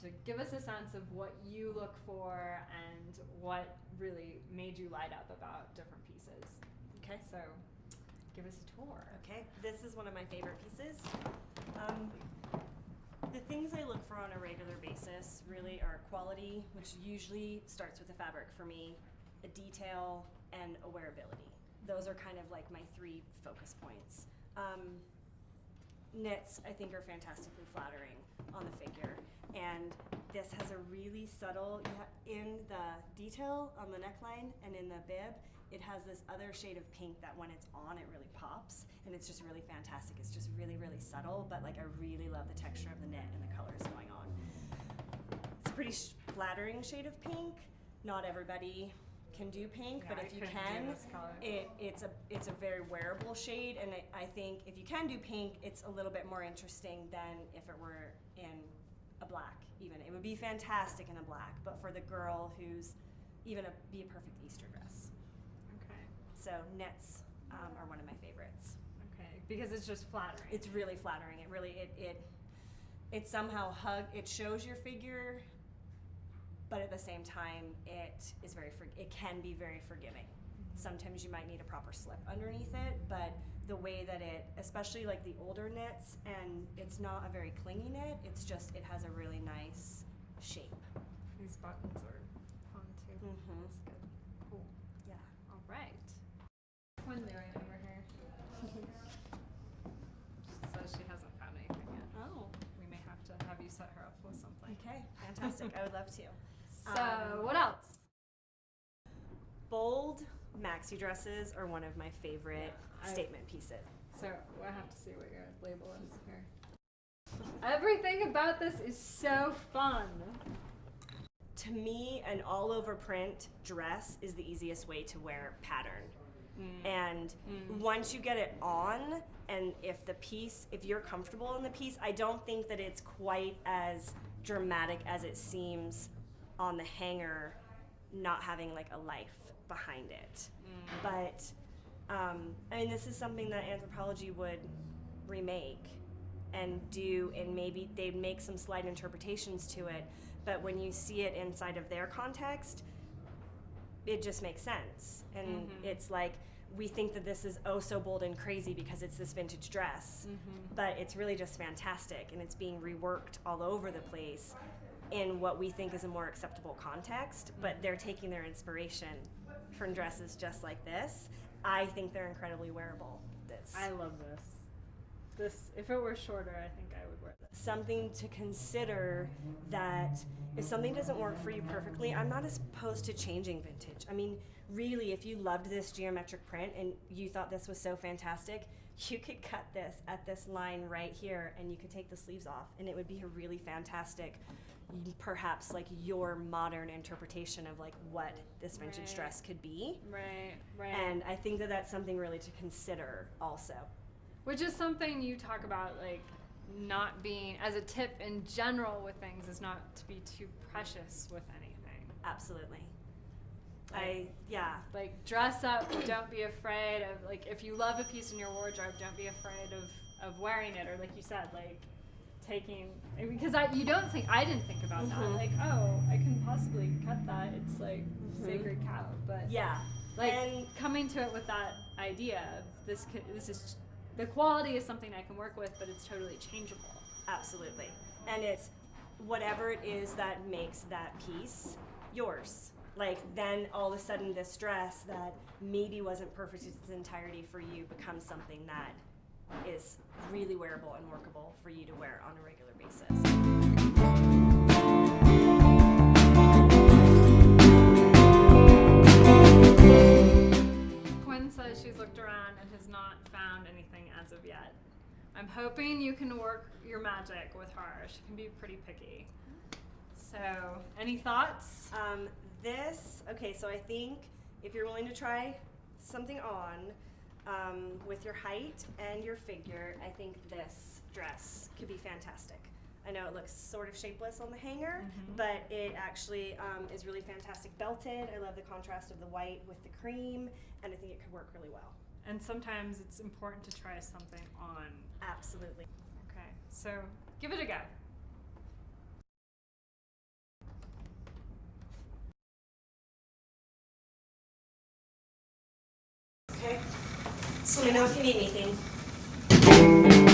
To give us a sense of what you look for and what really made you light up about different pieces. Okay. So give us a tour. Okay, this is one of my favorite pieces. The things I look for on a regular basis really are quality, which usually starts with the fabric for me, a detail, and a wearability. Those are kind of like my three focus points. Knits, I think, are fantastically flattering on the figure. And this has a really subtle, in the detail on the neckline and in the bib, it has this other shade of pink that when it's on, it really pops. And it's just really fantastic. It's just really, really subtle, but like I really love the texture of the knit and the colors going on. It's a pretty flattering shade of pink. Not everybody can do pink, but if you can, it's a very wearable shade, and I think if you can do pink, it's a little bit more interesting than if it were in a black. Even it would be fantastic in a black, but for the girl who's be a perfect Easter dress. Okay. So knits are one of my favorites. Okay, because it's just flattering. It's really flattering. It really it somehow it shows your figure, but at the same time, it can be very forgiving. Mm-hmm. Sometimes you might need a proper slip underneath it, but the way that especially like the older knits, and it's not a very clingy knit, it has a really nice shape. These buttons are fun too. Mm-hmm. That's good. Cool. Yeah. All right. What's doing over here? She says she hasn't found anything yet. Oh. We may have to have you set her up with something. Okay, fantastic. I would love to. So, what else? Bold maxi dresses are one of my favorite statement pieces. So, I have to see what your label is here. Everything about this is so fun. To me, an all-over print dress is the easiest way to wear pattern. And once you get it on, and if you're comfortable in the piece, I don't think that it's quite as dramatic as it seems on the hanger, not having like a life behind it. But I mean, this is something that Anthropologie would remake and do, and maybe they'd make some slight interpretations to it, but when you see it inside of their context, it just makes sense. And it's like, we think that this is oh so bold and crazy because it's this vintage dress, but it's really just fantastic, and it's being reworked all over the place in what we think is a more acceptable context, but they're taking their inspiration from dresses just like this. I think they're incredibly wearable. I love this. This, if it were shorter, I think I would wear this. Something to consider, that if something doesn't work for you perfectly, I'm not as opposed to changing vintage. I mean, really, if you loved this geometric print and you thought this was so fantastic, you could cut this at this line right here and you could take the sleeves off, and it would be a really fantastic, perhaps like your modern interpretation of like what this vintage dress could be. Right. And I think that that's something really to consider also. Which is something you talk about, like not being, as a tip in general with things, is not to be too precious with anything. Absolutely. Like dress up, don't be afraid of, like, if you love a piece in your wardrobe, don't be afraid of wearing it, or like you said, like taking, because I didn't think about that, like, oh, I can possibly cut that, it's like sacred cow, but like, and coming to it with that idea of this is, the quality is something I can work with, but it's totally changeable. Absolutely. And it's whatever it is that makes that piece yours. Like, then all of a sudden this dress that maybe wasn't perfect in its entirety for you becomes something that is really wearable and workable for you to wear on a regular basis. Quinn says she's looked around and has not found anything as of yet. I'm hoping you can work your magic with her. She can be pretty picky. So, any thoughts? So I think if you're willing to try something on with your height and your figure, I think this dress could be fantastic. I know it looks sort of shapeless on the hanger, but it actually is really fantastic belted. I love the contrast of the white with the cream, and I think it could work really well. And sometimes it's important to try something on. Absolutely. Okay, so give it a go. Okay, so let me know if you need anything.